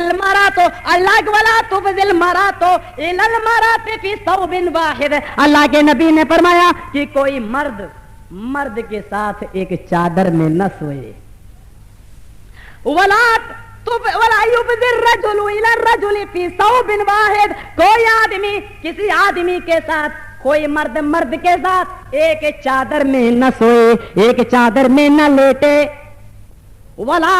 المرأة अलग वला तुबदिल मरातो इलल मरात फी सौबिन वाहिद। अल्लाह के नबी ने फरमाया कि कोई मर्द के साथ एक चादर में न सोए। वला युबदिर रजुलु इलर रजुलि फी सौबिन वाहिद। कोई आदमी किसी आदमी के साथ, कोई मर्द के साथ एक चादर में न सोए, एक चादर में न लेटे। वला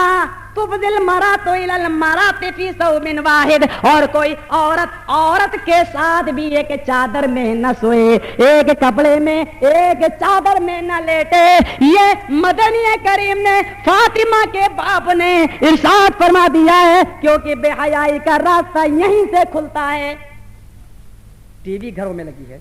तुबदिल मरातो इलल मराति फी सौबिन वाहिद। और कोई औरत के साथ भी एक चादर में न सोए, एक कपड़े में, एक चादर में न लेटे। ये मदनी करीम ने फातिमा के बाप ने इरशाद फरमा दिया है, क्योंकि बेहयाई का रास्ता यहीं से खुलता है। टीवी घरों में लगी है,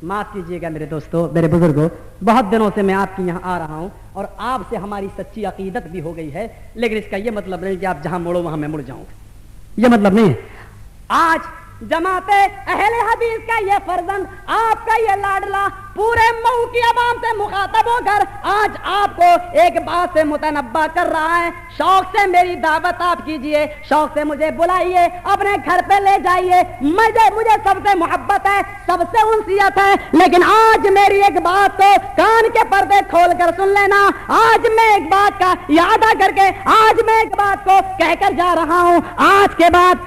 माफ कीजिएगा मेरे दोस्तों, मेरे बुजुर्गों, बहुत दिनों से मैं आपके यहाँ आ रहा हूँ और आपसे हमारी सच्ची अकीदत भी हो गई है, लेकिन इसका ये मतलब नहीं कि आप जहां मुड़ो वहां मैं मुड़ जाऊं, ये मतलब नहीं है। आज जमाते अहले हदीस का ये फर्जंद, आपका ये लाडला पूरे मऊ की आवाम से मुखातब होकर आज आपको एक बात से मुतनब्बा कर रहा है। शौक से मेरी दावत आप कीजिए, शौक से मुझे बुलाइए, अपने घर पे ले जाइए। मुझे सबसे मोहब्बत है, सबसे उनसियत है, लेकिन आज मेरी एक बात तो कान के पर्दे खोल कर सुन लेना। आज मैं एक बात का यादा करके, आज मैं एक बात को कहकर जा रहा हूँ। आज के बाद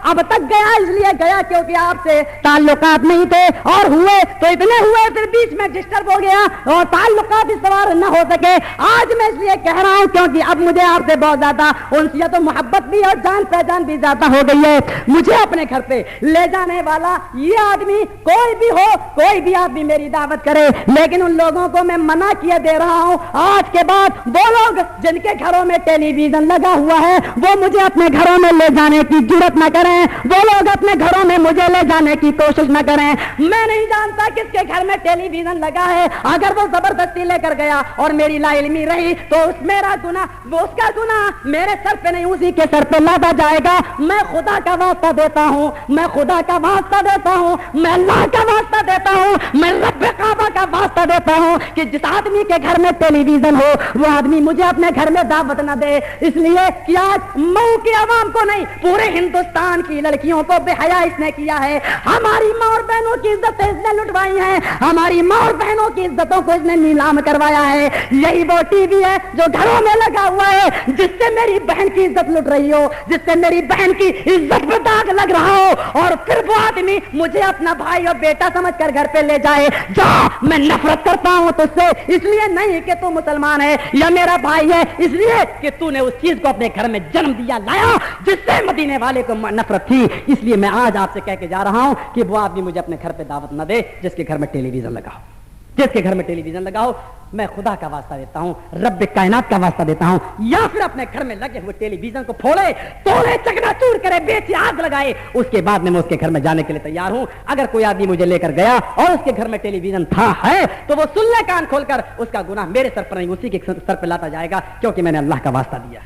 अब तक गया इसलिए गया क्योंकि आपसे ताल्लुकात नहीं थे, और हुए तो इतने हुए फिर बीच में डिस्टर्ब हो गया और ताल्लुकात इस्तवार न हो सके। आज मैं इसलिए कह रहा हूं क्योंकि अब मुझे आपसे बहुत ज्यादा उनसियत और मोहब्बत भी और जान पहचान भी ज्यादा हो गई है। मुझे अपने घर पे ले जाने वाला ये आदमी कोई भी हो, कोई भी आदमी मेरी दावत करे, लेकिन उन लोगों को मैं मना किए दे रहा हूं। आज के बाद वो लोग जिनके घरों में टेलीविजन लगा हुआ है वो मुझे अपने घरों में ले जाने की जुर्रत न करें, वो लोग अपने घरों में मुझे ले जाने की कोशिश न करें। मैं नहीं जानता किसके घर में टेलीविजन लगा है, अगर वो जबरदस्ती लेकर गया और मेरी लाइल्मी रही तो मेरा गुनाह, उसका गुनाह मेरे सर पे नहीं उसी के सर पे लादा जाएगा। मैं खुदा का वास्ता देता हूँ, मैं खुदा का वास्ता देता हूँ, मैं अल्लाह का वास्ता देता हूँ, मैं रब काबा का वास्ता देता हूँ कि जिस आदमी के घर में टेलीविजन हो वो आदमी मुझे अपने घर में दावत न दे। इसलिए कि आज मऊ की आवाम को नहीं, पूरे हिंदुस्तान की लड़कियों को बेहया इसने किया है। हमारी माँ और बहनों की इज्जतें इसने लुटवाई हैं, हमारी माँ और बहनों की इज्जतों को इसने नीलाम करवाया है। यही वो टीवी है जो घरों में लगा हुआ है, जिससे मेरी बहन की इज्जत लुट रही हो, जिससे मेरी बहन की इज्जत पे दाग लग रहा हो, और फिर वो आदमी मुझे अपना भाई और बेटा समझकर घर पे ले जाए। जा, मैं नफरत करता हूँ तुझसे, इसलिए नहीं कि तू मुसलमान है या मेरा भाई है, इसलिए कि तूने उस चीज को अपने घर में जन्म दिया, लाया, जिससे मदीने वाले को नफरत थी। इसलिए मैं आज आपसे कह के जा रहा हूं कि वो आदमी मुझे अपने घर पे दावत न दे जिसके घर में टेलीविजन लगा हो, जिसके घर में टेलीविजन लगा हो। मैं खुदा का वास्ता देता हूं, रब कायनात का वास्ता देता हूं, या फिर अपने घर में लगे हुए टेलीविजन को फोड़े, तोड़े, चकनाचूर करे, बेचे, आग लगाए, उसके बाद में मैं उसके घर में जाने के लिए तैयार हूं। अगर कोई आदमी मुझे लेकर गया और उसके घर में टेलीविजन था है तो वो सुन ले कान खोलकर, उसका गुनाह मेरे सर पर नहीं उसी के सर पर लाता जाएगा, क्योंकि मैंने अल्लाह का वास्ता दिया।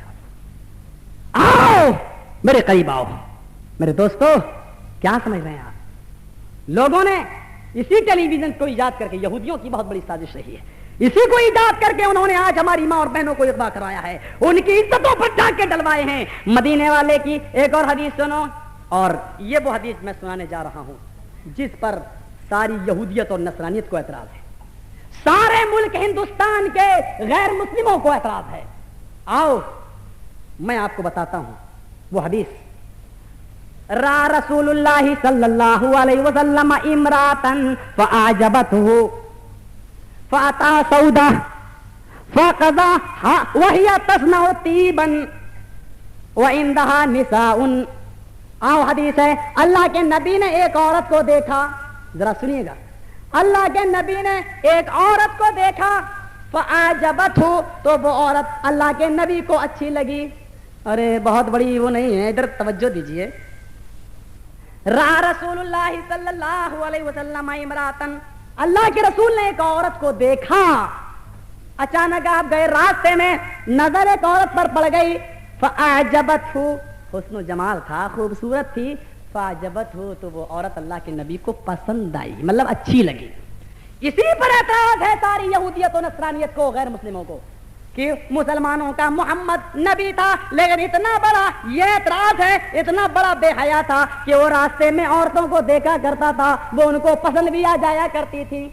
आओ मेरे करीब आओ मेरे दोस्तों, क्या समझ रहे हैं आप? लोगों ने इसी टेलीविजन को इजाद करके, यहूदियों की बहुत बड़ी साजिश रही है, इसी को इजाद करके उन्होंने आज हमारी मां और बहनों को इकबाल कराया है, उनकी इज्जतों पर जाके डलवाए हैं। मदीने वाले की एक और हदीस सुनो, और ये वो हदीस मैं सुनाने जा रहा हूं जिस पर सारी यहूदियत और नसरानियत को एतराज है, सारे मुल्क हिंदुस्तान के गैर मुस्लिमों को एतराज है। आओ मैं आपको बताता हूं वो हदीस। रा रसूलुल्लाह सल्लल्लाहु अलैहि वसल्लम इमरातन फआजबतहु फाता सौदा फक़ज़ा वहिया तस्नउ तीबन व इंदहा निसाउन। आओ हदीस है, अल्लाह के नबी ने एक औरत को देखा, जरा सुनिएगा, अल्लाह के नबी ने एक औरत को देखा, फआजबतहु, तो वो औरत अल्लाह के नबी को अच्छी लगी। अरे बहुत बड़ी वो नहीं है, इधर तवज्जो दीजिए। रा रसूलुल्लाह सल्लल्लाहु अलैहि वसल्लम इमरातन, अल्लाह के रसूल ने एक औरत को देखा। अचानक आप गए रास्ते में, नजर एक औरत पर पड़ गई, फआजबतहु, हुस्न जमाल था, खूबसूरत थी, फआजबतहु, तो वो औरत अल्लाह के नबी को पसंद आई, मतलब अच्छी लगी। इसी पर एतराज है सारी यहूदियत और नसरानियत को, गैर मुस्लिमों को। کہ مسلمانوں کا محمد نبی تھا، لیکن اتنا بڑا یہ اعتراض ہے، اتنا بڑا بے حیا تھا کہ وہ راستے میں عورتوں کو دیکھا کرتا تھا، وہ ان کو پسند بھی آ جایا کرتی تھی۔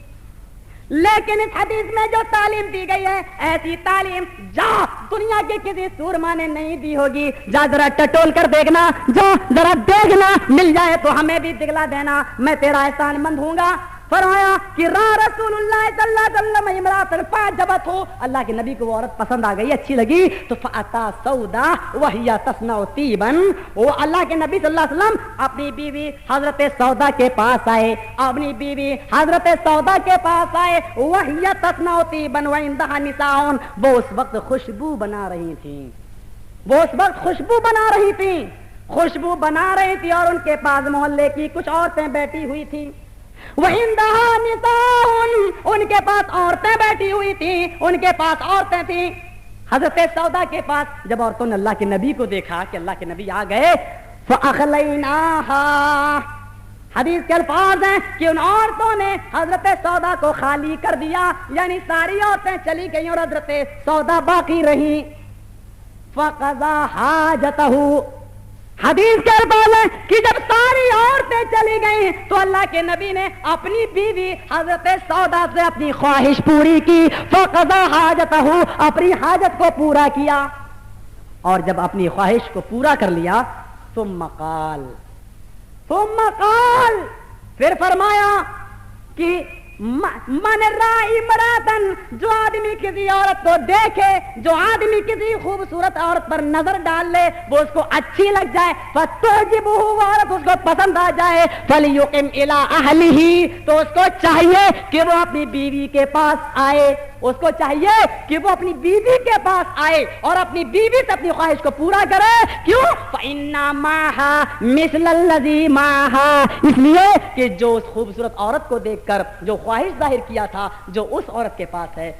لیکن اس حدیث میں جو تعلیم دی گئی ہے، ایسی تعلیم جا دنیا کے کسی سورما نے نہیں دی ہوگی۔ جا ذرا ٹٹول کر دیکھنا، جا ذرا دیکھنا، مل جائے تو ہمیں بھی دکھلا دینا، میں تیرا احسان مند ہوں گا۔ فرمایا کہ را رسول اللہ صلی اللہ علیہ وسلم امرأۃ فعجبت ہو، اللہ کے نبی کو وہ عورت پسند آ گئی، اچھی لگی، تو فاتا سودا وہی تصنع طیبا، وہ اللہ کے نبی صلی اللہ علیہ وسلم اپنی بیوی حضرت سودا کے پاس آئے، اپنی بیوی حضرت سودا کے پاس آئے، وہی تصنع طیبا وعندها نساء، وہ اس وقت خوشبو بنا رہی تھیں، وہ اس وقت خوشبو بنا رہی تھیں، خوشبو بنا رہی تھی، اور ان کے پاس محلے کی کچھ عورتیں بیٹھی ہوئی تھیں، وَعِندَهَا نِسَاءٌ، ان کے پاس عورتیں بیٹھی ہوئی تھیں، ان کے پاس عورتیں تھیں۔ حضرت سودا کے پاس جب عورتوں نے اللہ کے نبی کو دیکھا کہ اللہ کے نبی آ گئے، فَأَخْلَيْنَاهَا، حدیث کے الفاظ ہیں کہ ان عورتوں نے حضرت سودا کو خالی کر دیا، یعنی ساری عورتیں چلی گئیں اور حضرت سودا باقی رہیں۔ فَقَضَى حَاجَتَهُ، حدیث کے الفاظ ہے کہ جب ساری عورتیں چلی گئیں تو اللہ کے نبی نے اپنی بیوی حضرت سودا سے اپنی خواہش پوری کی، فقضا حاجتہ، اپنی حاجت کو پورا کیا، اور جب اپنی خواہش کو پورا کر لیا، ثم قال، پھر فرمایا کہ من رائی امراتن، جو آدمی کسی عورت کو دیکھے، جو آدمی کسی خوبصورت عورت پر نظر ڈال لے، وہ اس کو اچھی لگ جائے، فتعجبہ، وہ عورت اس کو پسند آ جائے، فلیقم الی اہلہ، تو اس کو چاہیے کہ وہ اپنی بیوی کے پاس آئے، اس کو چاہیے کہ وہ اپنی بیوی کے پاس آئے اور اپنی بیوی سے اپنی خواہش کو پورا کرے۔ کیوں؟ فَإِنَّ مَعَهَا مِثْلَ الَّذِي مَعَهَا، اس لیے کہ جو اس خوبصورت عورت کو دیکھ کر جو خواہش ظاہر کیا تھا، جو اس عورت کے پاس ہے،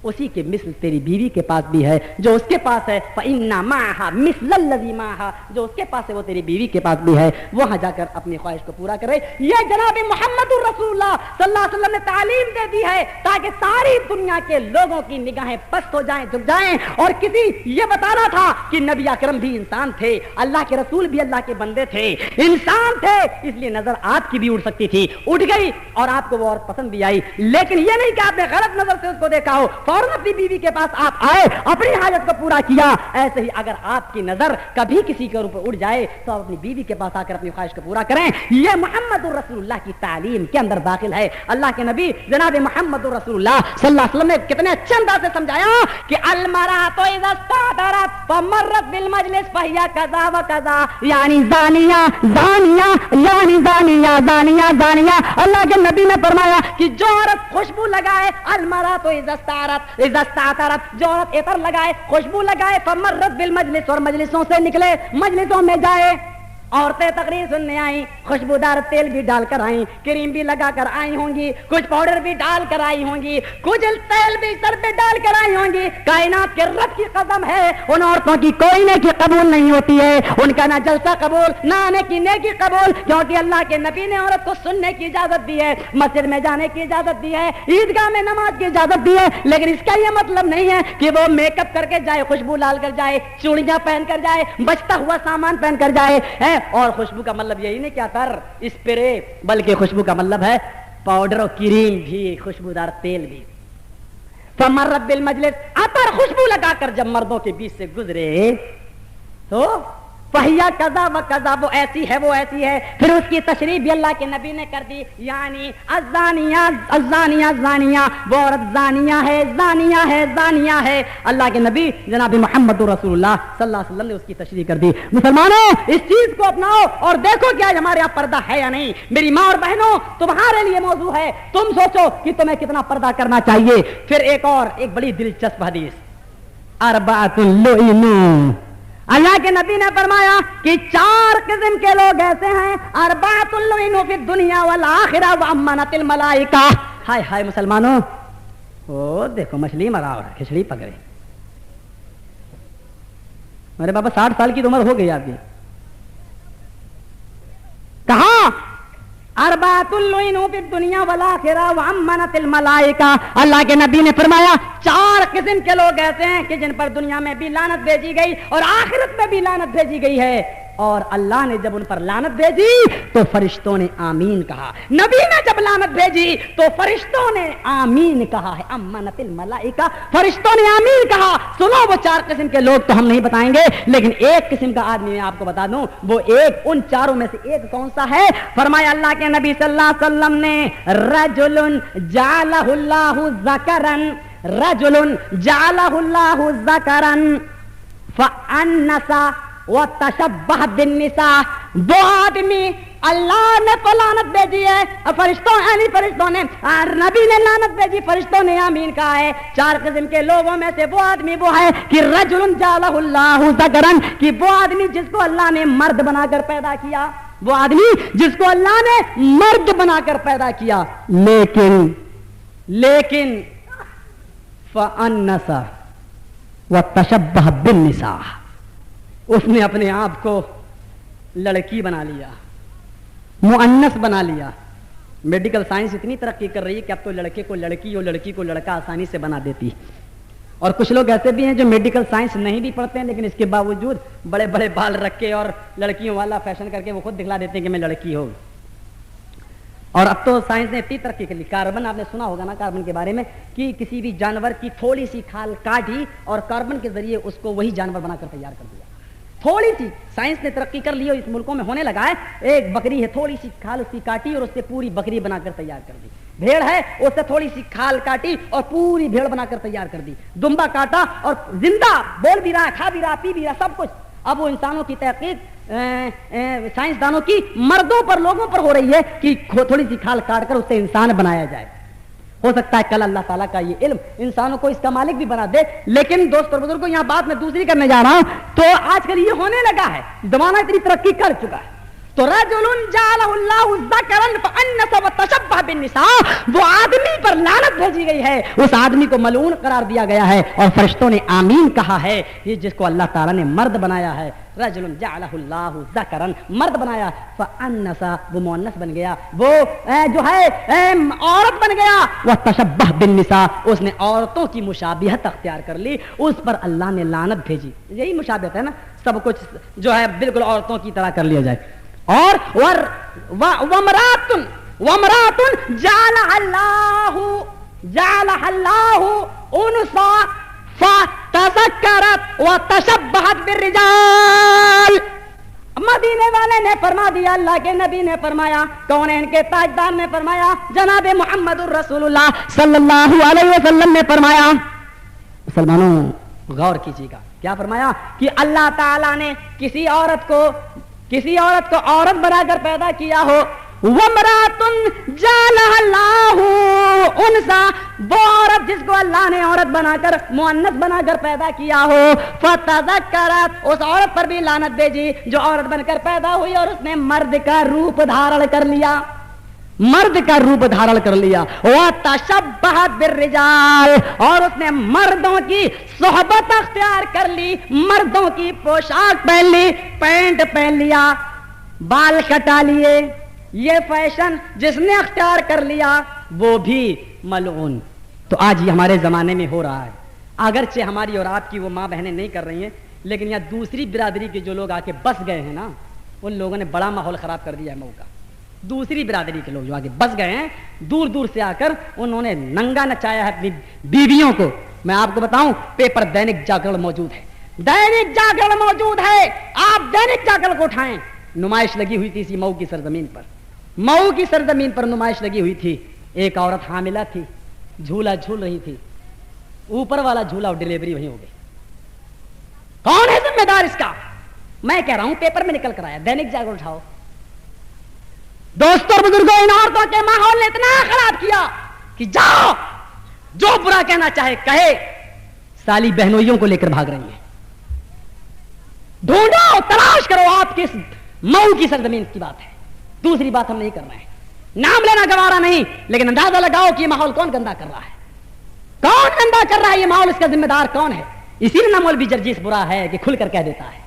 اسی کے مثل تیری بیوی کے پاس بھی ہے، جو اس کے پاس ہے، فَإِنَّ مَعَهَا مِثْلَ الَّذِي مَعَهَا، جو اس کے پاس ہے وہ تیری بیوی کے پاس بھی ہے، وہاں جا کر اپنی خواہش کو پورا کرے۔ یہ جناب محمد الرسول اللہ صلی اللہ علیہ وسلم نے تعلیم دے دی ہے تاکہ ساری دنیا کے لوگوں کی نگاہیں پست ہو جائیں، جھک جائیں، اور کسی یہ بتانا تھا کہ نبی اکرم بھی انسان تھے، اللہ کے رسول بھی اللہ کے بندے تھے، انسان تھے، اس لیے نظر آپ کی بھی اڑ سکتی تھی، اٹھ گئی اور آپ کو وہ عورت پسند بھی آئی، لیکن یہ نہیں کہ آپ نے غلط نظر سے اس کو دیکھا ہو، فوراً اپنی بیوی کے پاس آپ آئے، اپنی حاجت کو پورا کیا۔ ایسے ہی اگر آپ کی نظر کبھی کسی کے اوپر اڑ جائے تو آپ اپنی بیوی کے پاس آ کر اپنی خواہش کو پورا کریں۔ یہ محمد الرسول اللہ کی تعلیم کے اندر داخل ہے۔ اللہ کے نبی جناب محمد الرسول اللہ صلی اللہ علیہ وسلم نے کتنے اچھے انداز سے سمجھایا کہ المرأۃ اذا استعطرت فمرت بالمجلس فہی کذا و کذا، یعنی زانیہ زانیہ، یعنی زانیہ زانیہ زانیہ۔ اللہ کے نبی نے فرمایا کہ جو عورت خوشبو لگائے، المرأۃ اذا استعطرت، جو عورت عطر لگائے، خوشبو لگائے، فمرت بالمجلس، اور مجلسوں سے نکلے، مجلسوں میں جائے، عورتیں تقریر سننے آئیں، خوشبودار تیل بھی ڈال کر آئیں، کریم بھی لگا کر آئی ہوں گی، کچھ پاؤڈر بھی ڈال کر آئی ہوں گی، کچھ تیل بھی سر پہ ڈال کر آئی ہوں گی۔ کائنات کے رب کی قسم ہے، ان عورتوں کی کوئی نیکی قبول نہیں ہوتی ہے، ان کا نہ جلسہ قبول، نہ آنے کی نیکی قبول، کیونکہ اللہ کے نبی نے عورت کو سننے کی اجازت دی ہے، مسجد میں جانے کی اجازت دی ہے، عیدگاہ میں نماز کی اجازت دی ہے، لیکن اس کا یہ مطلب نہیں ہے کہ وہ میک اپ کر کے جائے، خوشبو ڈال کر جائے، چوڑیاں پہن کر جائے، بچتا ہوا سامان پہن کر جائے، اور خوشبو کا مطلب یہی نہیں کیا تر اسپرے، بلکہ خوشبو کا مطلب ہے پاؤڈر اور کریم بھی، خوشبودار تیل بھی۔ فمرت بالمجلس، عطر خوشبو لگا کر جب مردوں کے بیچ سے گزرے تو فہیا کذا و کذا، وہ ایسی ہے، وہ ایسی ہے۔ پھر اس کی تشریح بھی اللہ کے نبی نے کر دی، یعنی الزانیہ الزانیہ زانیہ، وہ عورت زانیہ ہے، زانیہ ہے، زانیہ ہے۔ اللہ کے نبی جناب محمد رسول اللہ صلی اللہ علیہ وسلم نے اس کی تشریح کر دی۔ مسلمانوں، اس چیز کو اپناؤ اور دیکھو کہ آج ہمارے یہاں پردہ ہے یا نہیں۔ میری ماں اور بہنوں، تمہارے لیے موضوع ہے، تم سوچو کہ تمہیں کتنا پردہ کرنا چاہیے۔ پھر ایک بڑی دلچسپ حدیث، اربعۃ لعنوا، اللہ کے نبی نے فرمایا کہ 4 قسم کے لوگ ایسے ہیں، اربعۃ لعنوا فی الدنیا والآخرہ وامنت الملائکہ۔ ہائے ہائے مسلمانوں، او دیکھو مچھلی مرا اور کھچڑی پکڑے، میرے بابا 60 سال کی عمر ہو گئی آپ کی، کہاں अरबातुल लुइनु फिद दुनिया वल आखिरा व अम्मनतिल मलाइका। अल्लाह के नबी ने फरमाया 4 किस्म के लोग ऐसे हैं कि जिन पर दुनिया में भी लानत भेजी गई और आखिरत में भी लानत भेजी गई है। और अल्लाह ने जब उन पर लानत भेजी तो फरिश्तों ने आमीन कहा, नबी ने जब लानत भेजी तो फरिश्तों ने आमीन कहा है। अम्मनतिल मलाइका, फरिश्तों ने आमीन कहा। सुनो, वो 4 किस्म के लोग तो हम नहीं बताएंगे, लेकिन एक किस्म का आदमी मैं आपको बता दूं, वो एक उन 4 में से एक कौन सा है? फरमाया अल्लाह के नबी सल्लल्लाहु अलैहि वसल्लम ने, रजुलुन जालहुल्लाहु ज़करन, रजुलुन जालहुल्लाहु ज़करन फ़अन्नसा व तशब्बह बिन्निसा। वो आदमी अल्लाह ने तो लानत भेजी है, फरिश्तों ने नबी ने लानत भेजी, फरिश्तों ने आमीन कहा है। 4 किस्म के लोगों में से वो आदमी वो है कि रजुलुन जालहुल्लाहु ज़करन, कि वो आदमी जिसको अल्लाह ने मर्द बनाकर पैदा किया, वो आदमी जिसको अल्लाह ने मर्द बनाकर पैदा किया, लेकिन फ़अन्नसा व तशब्बह बिन्निसा, उसने अपने आप को लड़की बना लिया, मुअन्नस बना लिया। मेडिकल साइंस इतनी तरक्की कर रही है कि अब तो लड़के को लड़की और लड़की को लड़का आसानी से बना देती। और कुछ लोग ऐसे भी हैं जो मेडिकल साइंस नहीं भी पढ़ते हैं, लेकिन इसके बावजूद बड़े बड़े बाल रख के और लड़कियों वाला फैशन करके वो खुद दिखला देते हैं कि मैं लड़की हूँ। और अब तो साइंस ने इतनी तरक्की कर ली, कार्बन, आपने सुना होगा ना कार्बन के बारे में, कि किसी भी जानवर की थोड़ी सी खाल काटी और कार्बन के जरिए उसको वही जानवर बनाकर तैयार कर दिया। थोड़ी सी साइंस ने तरक्की कर ली और इस मुल्कों में होने लगा है। एक बकरी है, थोड़ी सी खाल उसकी काटी और उससे पूरी बकरी बनाकर तैयार कर दी। भेड़ है, उससे थोड़ी सी खाल काटी और पूरी भेड़ बनाकर तैयार कर दी। दुम्बा काटा और जिंदा बोल भी रहा, खा भी रहा, पी भी रहा, सब कुछ। अब वो इंसानों की तहकीक साइंसदानों की मर्दों पर, लोगों पर हो रही है कि थोड़ी सी खाल काट कर उससे इंसान बनाया जाए। हो सकता है कल अल्लाह ताला का ये इल्म इंसानों को इसका मालिक भी बना दे। लेकिन दोस्त और बुजुर्गों, यहाँ बात मैं दूसरी करने जा रहा हूं। तो आजकल ये होने लगा है, जमाना इतनी तरक्की कर चुका है। तो रजुलुन जालहुल्लाहु ज़करन फ़अन्नसा व तशब्बह बिन्निसा, वो आदमी पर लानत भेजी गई है, उस आदमी को मलऊन करार दिया गया है। और फरिश्तों ने आमीन कहा है, ये जिसको अल्लाह ताला ने मर्द बनाया है, रजुलुन जालहुल्लाहु ज़करन, मर्द बनाया, फ़अन्नसा, वो मुअन्नस बन गया, वो जो है औरत बन गया, व तशब्बह बिन्निसा, उसने औरतों की मुशाबिहत अख्तियार कर ली, उस पर अल्लाह ने लानत भेजी। यही मुशाबिहत है ना, सब कुछ जो है बिल्कुल औरतों की तरह कर लिया जाए। और वमरातुन जालहल्लाहु उनसा फतज़क्करत व तशब्बहत बिर्रिजाल। मदीने वाले ने फरमा दिया, अल्लाह के नबी ने फरमाया, कौन है इनके ताजदार ने फरमाया, जनाब मुहम्मदुर रसूलुल्लाह सल्लल्लाहु अलैहि वसल्लम ने फरमाया। मुसलमानों गौर कीजिएगा, क्या फरमाया कि अल्लाह ताला ने किसी औरत को औरत बनाकर पैदा किया हो। वमरातुन जालहल्लाहु उनसा, वो औरत जिसको अल्लाह ने औरत बनाकर, मुअन्नस बनाकर पैदा किया हो। फतज़क्करत, उस औरत पर भी लानत भेजी जो औरत बनकर पैदा हुई और उसने मर्द का रूप धारण कर लिया, मर्द का रूप धारण कर लिया। व तशब्बहत बिर्रिजाल, और उसने मर्दों की सोहबत अख्तियार कर ली, मर्दों की पोशाक पहन ली, पैंट पहन लिया, बाल कटा लिए। ये फैशन जिसने अख्तियार कर लिया वो भी मलऊन। तो आज ये हमारे जमाने में हो रहा है। अगरचे हमारी और आपकी वो माँ बहनें नहीं कर रही हैं, लेकिन यहाँ दूसरी बिरादरी के जो लोग आके बस गए हैं ना, उन लोगों ने बड़ा माहौल खराब कर दिया है मऊ का। दूसरी बिरादरी के लोग जो आगे बस गए हैं, दूर दूर से आकर उन्होंने नंगा नचाया है अपनी बीवियों को। मैं आपको बताऊं, पेपर दैनिक जागरण मौजूद है, दैनिक जागरण मौजूद है, आप दैनिक जागरण को उठाएं। नुमाइश लगी हुई थी इसी मऊ की सरजमीन पर, मऊ की सरजमीन पर नुमाइश लगी हुई थी। एक औरत हामिला थी, झूला झूल रही थी, ऊपर वाला झूला और डिलीवरी वहीं हो गई। कौन है जिम्मेदार इसका? मैं कह रहा हूं पेपर में निकल कर आया, दैनिक जागरण उठाओ। दोस्तों और बुजुर्गों, इन औरतों के माहौल ने इतना खराब किया कि जाओ जो बुरा कहना चाहे कहे, साली बहनोइयों को लेकर भाग रही है। ढूंढो, तलाश करो, आपकी मऊ की सरजमीन की बात है, दूसरी बात हम नहीं कर रहे हैं। नाम लेना गवारा नहीं, लेकिन अंदाजा लगाओ कि ये माहौल कौन गंदा कर रहा है, कौन गंदा कर रहा है ये माहौल, इसका जिम्मेदार कौन है? इसीलिए ना मौलवी जर्जीस बुरा है कि खुलकर कह देता है,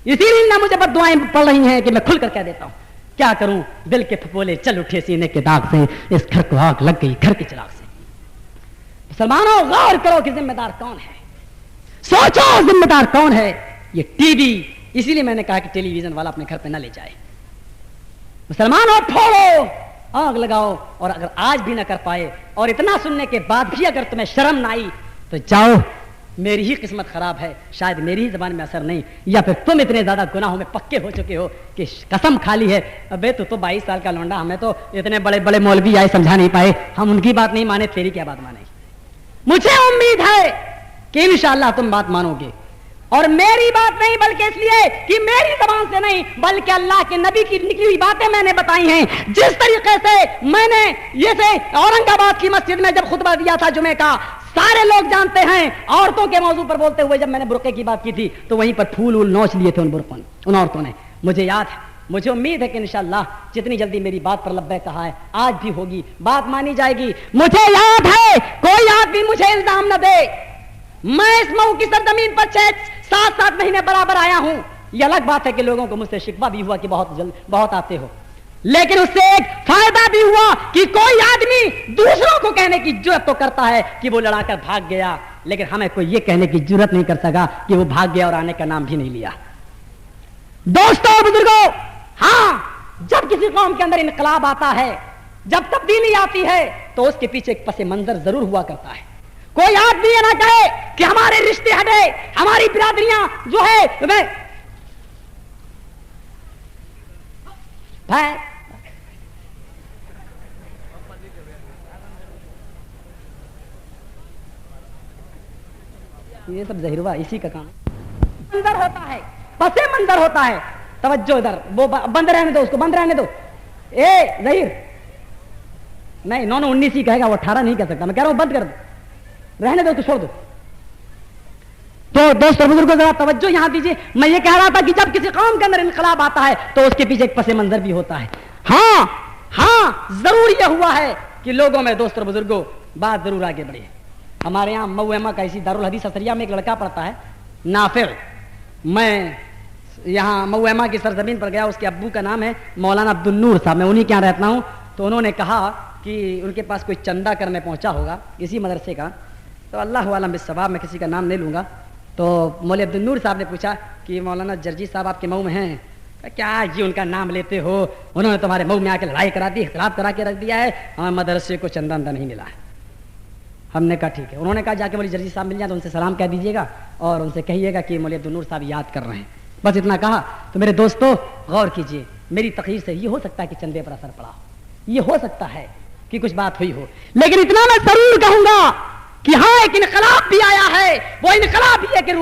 इसीलिए ना मुझे बद्दुआएं पड़ रही हैं कि मैं खुलकर कह देता हूं। क्या करूं, दिल के फपोले चल उठे सीने के दाग से, इस घर को आग लग गई घर के चिराग से। मुसलमानों गौर करो कि जिम्मेदार कौन है, सोचो जिम्मेदार कौन है। ये टीवी, इसीलिए मैंने कहा कि टेलीविजन वाला अपने घर पे ना ले जाए। मुसलमानों फोड़ो, आग लगाओ, और अगर आज भी ना कर पाए और इतना सुनने के बाद भी अगर तुम्हें शर्म ना आई तो जाओ, मेरी ही किस्मत खराब है, शायद मेरी ही जबान में असर नहीं, या फिर तुम इतने ज्यादा गुनाहों में पक्के हो चुके हो कि कसम खाली है। अबे तू तो 22 साल का लौंडा, हमें तो इतने बड़े बड़े मौलवी आए समझा नहीं पाए, हम उनकी बात नहीं माने, तेरी क्या बात माने। मुझे उम्मीद है कि इंशाअल्लाह तुम बात मानोगे, और मेरी बात नहीं बल्कि इसलिए कि मेरी जबान से नहीं बल्कि अल्लाह के नबी की निकली हुई बातें मैंने बताई हैं। जिस तरीके से मैंने ये से औरंगाबाद की मस्जिद में जब खुतबा दिया था जुमे का, सारे लोग जानते हैं, औरतों के मौजू पर बोलते हुए जब मैंने बुर्के की बात की थी तो वहीं पर फूल वूल नोच लिए थे उन औरतों ने। मुझे याद है, मुझे उम्मीद है कि इंशाअल्लाह जितनी जल्दी मेरी बात पर लब्बैक कहा है आज भी होगी, बात मानी जाएगी। मुझे याद है, कोई आदमी मुझे इल्जाम न दे, मैं इस मऊ की सरजमीन पर 6-7 महीने बराबर आया हूं। यह अलग बात है कि लोगों को मुझसे शिकवा भी हुआ कि बहुत आते हो, लेकिन उससे एक फायदा भी हुआ कि कोई आदमी दूसरों को कहने की जुर्रत तो करता है कि वो लड़ाकर भाग गया, लेकिन हमें कोई ये कहने की जुर्रत नहीं कर सका कि वो भाग गया और आने का नाम भी नहीं लिया। दोस्तों बुजुर्गों, हाँ, जब किसी कौम के अंदर इनकलाब आता है, जब तब्दीली आती है तो उसके पीछे एक पस मंजर जरूर हुआ करता है। कोई आदमी ये ना कहे कि हमारे रिश्ते हटे, हमारी बिरादरियां जो है भाई, ये सब जहिरवा इसी का काम मंजर होता है, पसे मंजर होता है। तवज्जो इधर, वो बंद रहने दो, उसको बंद रहने दो। ए जहीर नहीं, 19 ही कहेगा, वो 18 नहीं कह सकता। मैं कह रहा हूं बंद कर दो, रहने दो, तो छोड़ दो। तो दोस्तों बुजुर्गों जरा तवज्जो यहां दीजिए। मैं ये कह रहा था कि जब किसी कौम के अंदर इनकलाब आता है तो उसके पीछे एक पसे मंजर भी होता है। हाँ, जरूर यह हुआ है कि लोगों में, दोस्तों बुजुर्गों, बात जरूर आगे बढ़ी है। हमारे यहाँ मऊमा का इसी दारुल हदीस असरिया में एक लड़का पढ़ता है, नाफिर। मैं यहाँ मऊमा की सरजमीन पर गया, उसके अब्बू का नाम है मौलाना अब्दुल नूर साहब, मैं उन्हीं के यहाँ रहता हूँ। तो उन्होंने कहा कि उनके पास कोई चंदा करने पहुँचा होगा इसी मदरसे का, तो अल्लाह आलम बिस्सवाब, मैं किसी का नाम नहीं लूँगा। तो मौलाना अब्दुल नूर साहब ने पूछा कि मौलाना जर्जी साहब आपके मऊ में हैं क्या? जी उनका नाम लेते हो, उन्होंने तुम्हारे मऊ में आके लड़ाई करा दी, इख्तिलाफ करा के रख दिया है, हमें मदरसे को चंदा नहीं मिला है। हमने कहा ठीक है। उन्होंने कहा जाके मौलवी जर्जी साहब मिल जाए तो उनसे सलाम कह दीजिएगा और उनसे कहिएगा कि मौलवी अब्दुल नूर साहब याद कर रहे हैं, बस इतना कहा। तो मेरे दोस्तों गौर कीजिए, मेरी तकरीर से ये हो सकता है कि चंदे पर असर पड़ा हो, ये हो सकता है कि कुछ बात हुई हो, लेकिन इतना मैं जरूर कहूंगा कि हाँ एक इनकलाब भी आया है। वो इनकलाब भी है कि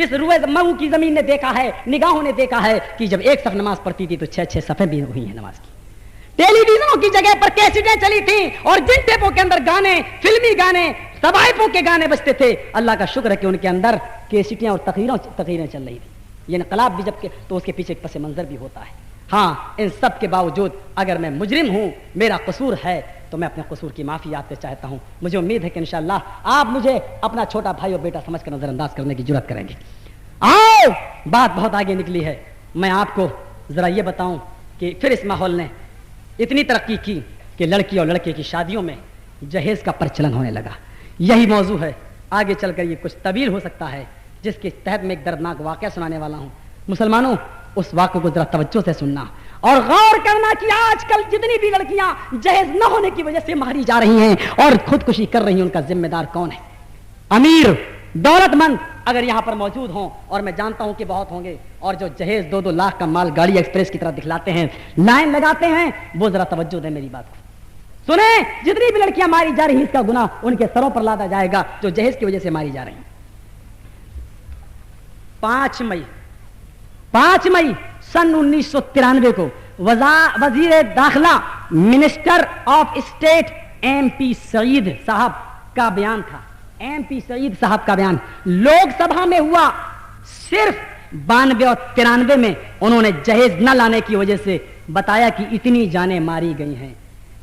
इस रुएज मऊ की जमीन ने देखा है, निगाहों ने देखा है कि जब एक सफ नमाज पढ़ती थी तो 6-6 सफे भी हुई हैं नमाज की। टेलीविजनों की जगह पर कैसेटें चली थी और जिन टेपों के अंदर गाने, फिल्मी गाने, तवाइफों के गाने बजते थे, अल्लाह का शुक्र है कि उनके अंदर कैसेटियां और तकरीरें चल रही थी। ये इनकलाब भी जब तो उसके पीछे एक पस मंजर भी होता है। हाँ, इन सब के बावजूद अगर मैं मुजरिम हूं, मेरा कसूर है, तो मैं अपने कसूर की माफी आपसे चाहता हूं। मुझे उम्मीद है कि इंशाअल्लाह आप मुझे अपना छोटा भाई और बेटा समझकर नजरअंदाज करने की जुर्रत करेंगे। आओ, बात बहुत आगे निकली है। मैं आपको जरा ये बताऊं कि फिर इस माहौल ने इतनी तरक्की की कि लड़की और लड़के की शादियों में जहेज का प्रचलन होने लगा। यही मौजू है, आगे चलकर ये कुछ तवील हो सकता है, जिसके तहत मैं एक दर्दनाक वाकया सुनाने वाला हूं। मुसलमानों, उस वाक़े को जरा तवज्जो से सुनना और गौर करना कि आजकल जितनी भी लड़कियां जहेज न होने की वजह से मारी जा रही हैं और खुदकुशी कर रही हैं, उनका जिम्मेदार कौन है? अमीर, दौलतमंद अगर यहां पर मौजूद हों, और मैं जानता हूं कि बहुत होंगे, और जो जहेज 2-2 लाख का माल गाड़ी एक्सप्रेस की तरह दिखलाते हैं, लाइन लगाते हैं, वो जरा तवज्जो दें मेरी बात को। सुने, जितनी भी लड़कियां मारी जा रही हैं इसका गुनाह उनके सरों पर लादा जाएगा जो जहेज की वजह से मारी जा रही हैं। 5 मई सन 1993 को वजीर दाखिला minister of state MP Saeed साहब का बयान था। MP सईद साहब का बयान लोकसभा में हुआ। सिर्फ 92 और 93 में उन्होंने जहेज न लाने की वजह से बताया कि इतनी जानें मारी गई हैं।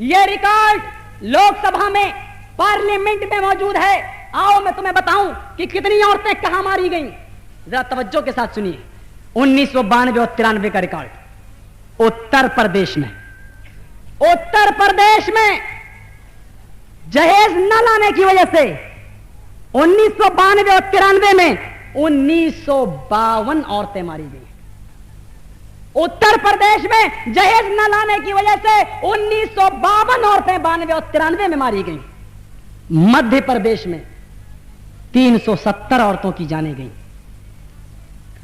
यह रिकॉर्ड लोकसभा में, पार्लियामेंट में मौजूद है। आओ मैं तुम्हें बताऊं कि कितनी औरतें कहां मारी गईं। जरा तवज्जो के साथ सुनिए। 1992 और 93 का रिकॉर्ड। उत्तर प्रदेश में जहेज न लाने की वजह से 1992 और 93 में 1952 औरतें मारी गई। उत्तर प्रदेश में जहेज न लाने की वजह से 1952 औरतें 92 और 93 में मारी गई। मध्य प्रदेश में 370 औरतों की जानें गई।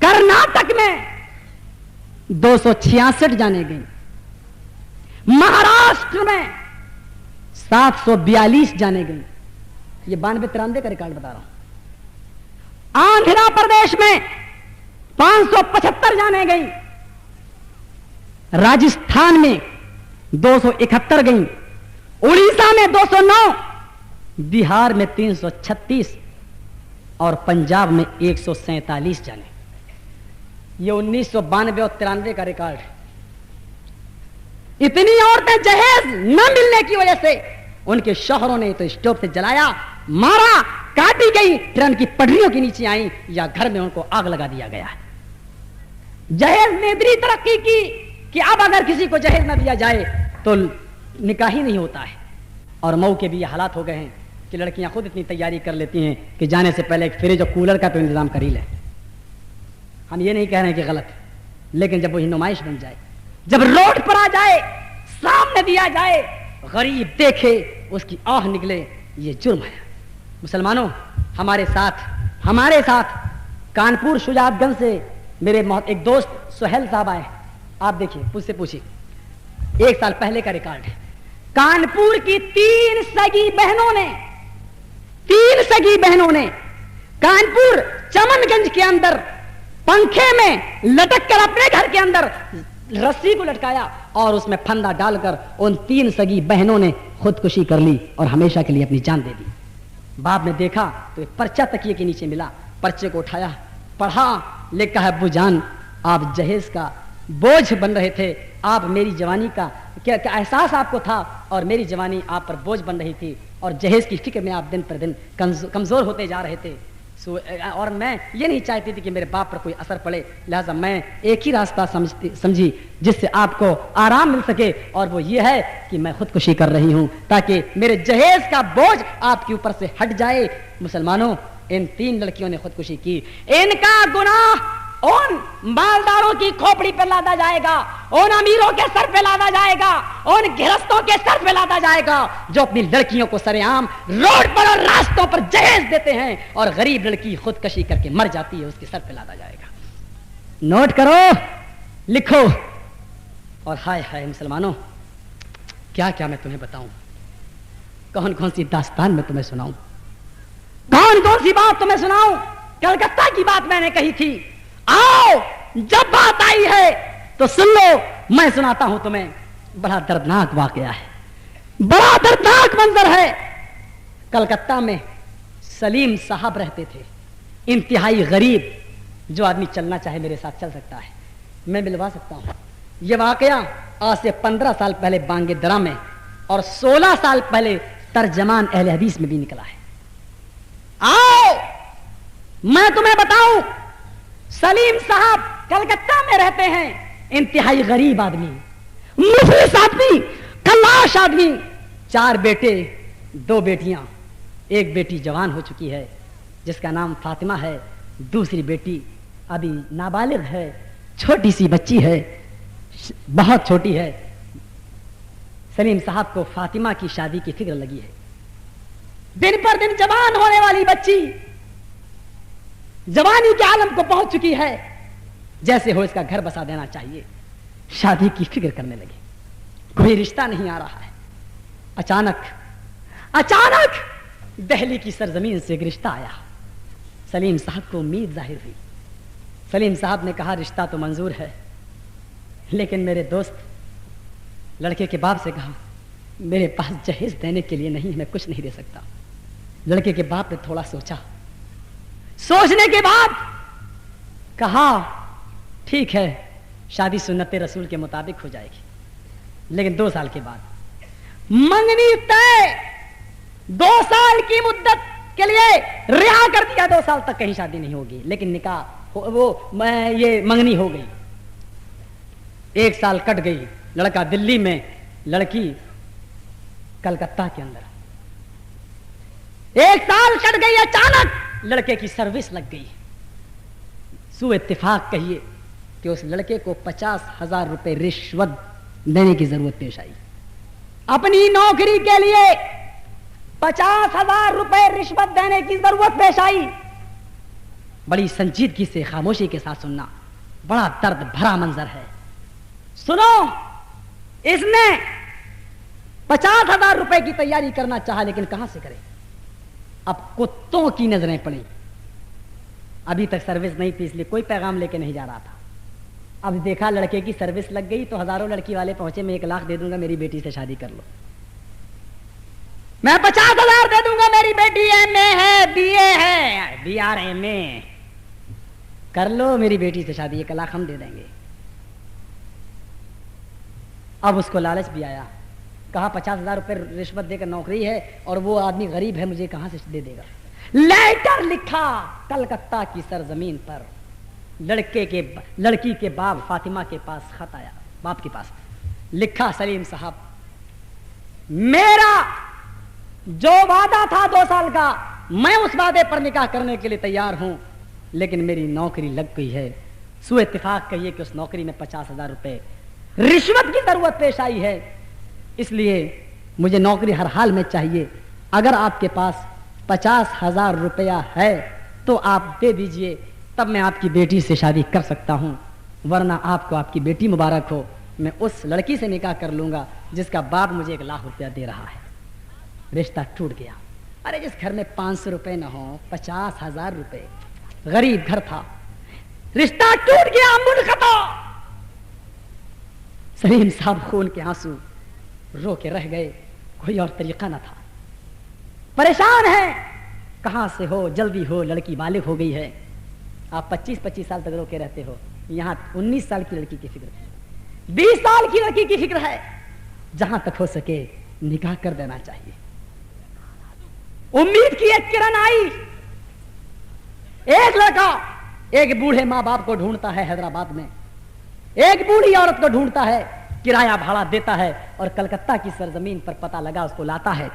कर्नाटक में 266 जाने गई। महाराष्ट्र में 742 जाने गई। ये 92-93 का रिकॉर्ड बता रहा हूं। आंध्र प्रदेश में 575 जाने गई। राजस्थान में 271 गई। उड़ीसा में 209, बिहार में 336 और पंजाब में 147 जाने। ये 1992 और 93 का रिकॉर्ड है। इतनी औरतें जहेज न मिलने की वजह से उनके शौहरों ने तो स्टोव से जलाया, मारा, काटी गई, ट्रेन की पटरियों के नीचे आई या घर में उनको आग लगा दिया गया। जहेज ने इतनी तरक्की की कि अब अगर किसी को जहेज न दिया जाए तो निकाह ही नहीं होता है। और मऊ के भी ये हालात हो गए हैं कि लड़कियां खुद इतनी तैयारी कर लेती हैं कि जाने से पहले एक फ्रिज और कूलर का तो इंतजाम कर ही ले। हम ये नहीं कह रहे हैं कि गलत है, लेकिन जब वही नुमाइश बन जाए, जब रोड पर आ जाए, सामने दिया जाए, गरीब देखे, उसकी आह निकले, ये जुर्म है। मुसलमानों, हमारे साथ कानपुर शुजातगंज से मेरे एक दोस्त सुहेल साहब आए। आप देखिए, मुझसे पूछिए, 1 साल पहले का रिकॉर्ड है। कानपुर की 3 सगी बहनों ने कानपुर चमनगंज के अंदर पंखे में लटक कर अपने घर के अंदर रस्सी को लटकाया और उसमें फंदा डालकर उन 3 सगी बहनों ने खुदकुशी कर ली और हमेशा के लिए अपनी जान दे दी। बाप ने देखा तो एक पर्चा तकिए के नीचे मिला। पर्चे को उठाया, पढ़ा, लिखा है, अब्बू जान, आप जहेज का बोझ बन रहे थे। आप मेरी जवानी का क्या एहसास आपको था और मेरी जवानी आप पर बोझ बन रही थी और जहेज की फिक्र में आप दिन पर दिन कमजोर होते जा रहे थे। और मैं ये नहीं चाहती थी कि मेरे बाप पर कोई असर पड़े, लिहाजा मैं एक ही रास्ता समझी जिससे आपको आराम मिल सके, और वो ये है कि मैं खुदकुशी कर रही हूं ताकि मेरे जहेज का बोझ आपके ऊपर से हट जाए। मुसलमानों, इन 3 लड़कियों ने खुदकुशी की। इनका गुनाह उन मालदारों की खोपड़ी पे लादा जाएगा, उन अमीरों के सर पे लादा जाएगा, उन गृहस्थों के सर पे लादा जाएगा जो अपनी लड़कियों को सरेआम रोड पर और रास्तों पर जहेज देते हैं और गरीब लड़की खुदकशी करके मर जाती है, उसके सर पे लादा जाएगा। नोट करो, लिखो। और हाय हाय मुसलमानों, क्या क्या मैं तुम्हें बताऊं, कौन कौन सी दास्तान मैं तुम्हें सुनाऊं, कौन कौन सी बात तुम्हें सुनाऊं। कलकत्ता की बात मैंने कही थी, आओ, जब बात आई है तो सुन लो, मैं सुनाता हूं तुम्हें। बड़ा दर्दनाक वाकया है, बड़ा दर्दनाक मंजर है। कलकत्ता में सलीम साहब रहते थे, इंतहाई गरीब। जो आदमी चलना चाहे मेरे साथ चल सकता है, मैं मिलवा सकता हूं। यह वाकया आज से 15 साल पहले बांगेदरा में और 16 साल पहले तर्जमान अहले हदीस में भी निकला है। आओ, मैं तुम्हें बताऊं। सलीम साहब कलकत्ता में रहते हैं, इंतहाई गरीब आदमी, मुफलिस आदमी, खल्लाश आदमी। 4 बेटे, 2 बेटियां। एक बेटी जवान हो चुकी है जिसका नाम फातिमा है, दूसरी बेटी अभी नाबालिग है, छोटी सी बच्ची है, बहुत छोटी है। सलीम साहब को फातिमा की शादी की फिक्र लगी है। दिन पर दिन जवान होने वाली बच्ची जवानी के आलम को पहुंच चुकी है, जैसे हो इसका घर बसा देना चाहिए, शादी की फिक्र करने लगे। कोई रिश्ता नहीं आ रहा है। अचानक दिल्ली की सरजमीन से एक रिश्ता आया। सलीम साहब को उम्मीद जाहिर हुई। सलीम साहब ने कहा, रिश्ता तो मंजूर है, लेकिन मेरे दोस्त लड़के के बाप से कहा, मेरे पास जहेज देने के लिए नहीं, मैं कुछ नहीं दे सकता। लड़के के बाप ने थोड़ा सोचा, सोचने के बाद कहा, ठीक है, शादी सुन्नत रसूल के मुताबिक हो जाएगी, लेकिन 2 साल के बाद मंगनी तय। 2 साल की मुद्दत के लिए रिहा कर दिया। 2 साल तक कहीं शादी नहीं होगी, लेकिन निकाह ये मंगनी हो गई। 1 سال کٹ گئی، لڑکا دلی میں، لڑکی کلکتہ کے اندر. 1 سال کٹ گئی، اچانک لڑکے کی سروس لگ گئی. سو اتفاق کہیے کہ اس لڑکے کو 50,000 روپے رشوت دینے کی ضرورت پیش آئی. اپنی نوکری کے لیے 50,000 روپے رشوت دینے کی ضرورت پیش آئی. بڑی سنجیدگی سے خاموشی کے ساتھ سننا، بڑا درد بھرا منظر ہے. سنو، اس نے 50,000 روپے کی تیاری کرنا چاہا، لیکن کہاں سے کرے؟ اب کتوں کی نظریں پڑی. ابھی تک سروس نہیں تھی، اس لیے کوئی پیغام لے کے نہیں جا رہا تھا. اب دیکھا لڑکے کی سروس لگ گئی تو ہزاروں لڑکی والے پہنچے، میں 1 لاکھ دے دوں گا، میری بیٹی سے شادی کر لو. میں 50,000 دے دوں گا، میری بیٹی MA ہے، BA ہے، BRMA کر لو، میری بیٹی سے شادی، 1 لاکھ ہم دے دیں گے. اب اس کو لالچ بھی آیا، کہا 50,000 روپے رشوت دے کر نوکری ہے اور وہ آدمی غریب ہے، مجھے کہاں سے دے دے گا. لیٹر لکھا کلکتہ کی سرزمین پر. لڑکی کے باپ فاطمہ کے پاس خط آیا، باپ کے پاس لکھا، سلیم صاحب میرا جو وعدہ تھا 2 سال کا، میں اس وعدے پر نکاح کرنے کے لیے تیار ہوں، لیکن میری نوکری لگ گئی ہے. سو اتفاق کہیے کہ اس نوکری میں 50,000 روپے رشوت کی ضرورت پیش آئی ہے، اس لیے مجھے نوکری ہر حال میں چاہیے. اگر آپ کے پاس 50,000 روپیہ ہے تو آپ دے دیجئے، تب میں آپ کی بیٹی سے شادی کر سکتا ہوں، ورنہ آپ کو آپ کی بیٹی مبارک ہو، میں اس لڑکی سے نکاح کر لوں گا جس کا باپ مجھے 1 لاکھ روپیہ دے رہا ہے. رشتہ ٹوٹ گیا. ارے جس گھر میں 500 روپے نہ ہو، 50,000 روپے، غریب گھر تھا، رشتہ ٹوٹ گیا، منقطع. سلیم صاحب خون کے آنسو رو کے رہ گئے، کوئی اور طریقہ نہ تھا. پریشان ہے، کہاں سے ہو، جلدی ہو، لڑکی بالغ ہو گئی ہے. آپ 25 سال تک رو کے رہتے ہو، یہاں 19 سال کی لڑکی کی فکر ہے، 20 سال کی لڑکی کی فکر ہے. جہاں تک ہو سکے نکاح کر دینا چاہیے. امید کی ایک کرن آئی. ایک لڑکا ایک بوڑھے ماں باپ کو ڈھونڈتا ہے حیدرآباد میں، ایک بوڑھی عورت کو ڈھونڈتا ہے، کرایہ بھاڑا دیتا ہے اور کلکتہ کی سرزمین پر پتہ لگا اس کو لاتا ہے.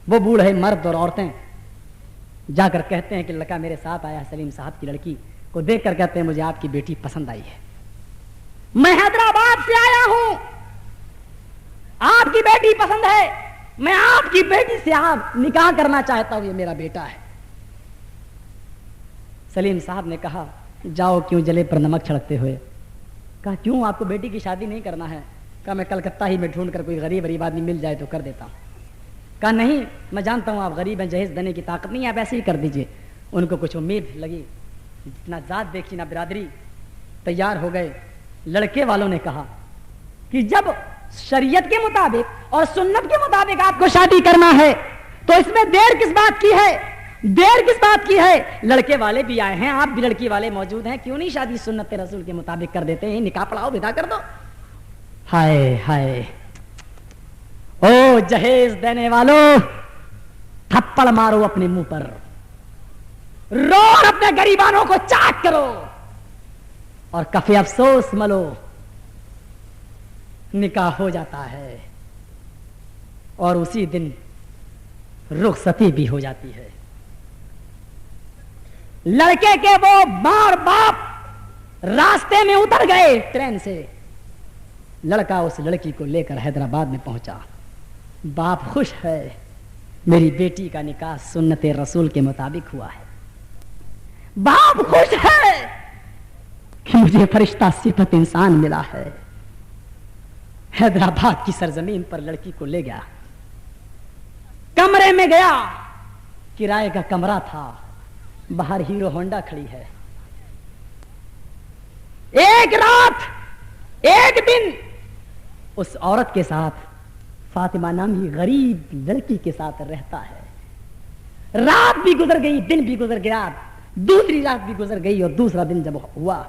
وہ بوڑھے مرد اور عورتیں جا کر کہتے ہیں کہ لڑکا میرے ساتھ آیا ہے، سلیم صاحب کی لڑکی کو دیکھ کر کہتے ہیں مجھے آپ کی بیٹی پسند آئی ہے، میں حیدرآباد سے آیا ہوں، آپ کی بیٹی پسند ہے، میں آپ کی بیٹی سے آپ نکاح کرنا چاہتا ہوں، یہ میرا بیٹا ہے. سلیم صاحب نے کہا جاؤ، کیوں جلے پر نمک چھڑکتے ہوئے. کہا کیوں، آپ کو بیٹی کی شادی نہیں کرنا ہے؟ کہا میں کلکتہ ہی میں ڈھونڈ کر کوئی غریب آدمی مل جائے تو کر دیتا ہوں. کہا نہیں، میں جانتا ہوں آپ غریب ہیں، جہیز دینے کی طاقت نہیں ہے، آپ ایسے ہی کر دیجئے. ان کو کچھ امید لگی، نہ ذات دیکھی نہ برادری، تیار ہو گئے. لڑکے والوں نے کہا کہ جب شریعت کے مطابق اور سنت کے مطابق آپ کو شادی کرنا ہے تو اس میں دیر کس بات کی ہے، دیر کس بات کی ہے؟ لڑکے والے بھی آئے ہیں، آپ بھی لڑکی والے موجود ہیں، کیوں نہیں شادی سنت رسول کے مطابق کر دیتے ہیں، نکاح پڑھاؤ، ودا کر دو. ہائے ہائے، او جہیز دینے والوں، تھپڑ مارو اپنے منہ پر، رو اور اپنے غریبانوں کو چاک کرو اور کفے افسوس ملو. نکاح ہو جاتا ہے اور اسی دن رخصتی بھی ہو جاتی ہے. لڑکے کے وہ ماں اور باپ راستے میں اتر گئے ٹرین سے. لڑکا اس لڑکی کو لے کر حیدرآباد میں پہنچا. باپ خوش ہے، میری بیٹی کا نکاح سنت رسول کے مطابق ہوا ہے. باپ خوش ہے کہ مجھے فرشتہ صفت انسان ملا ہے. حیدرآباد کی سرزمین پر لڑکی کو لے گیا، کمرے میں گیا، کرائے کا کمرہ تھا، باہر ہیرو ہونڈا کھڑی ہے. ایک رات ایک دن اس عورت کے ساتھ، فاطمہ نامی غریب لڑکی کے ساتھ رہتا ہے. رات بھی گزر گئی، دن بھی گزر گیا، دوسری رات بھی گزر گئی اور دوسرا دن جب ہوا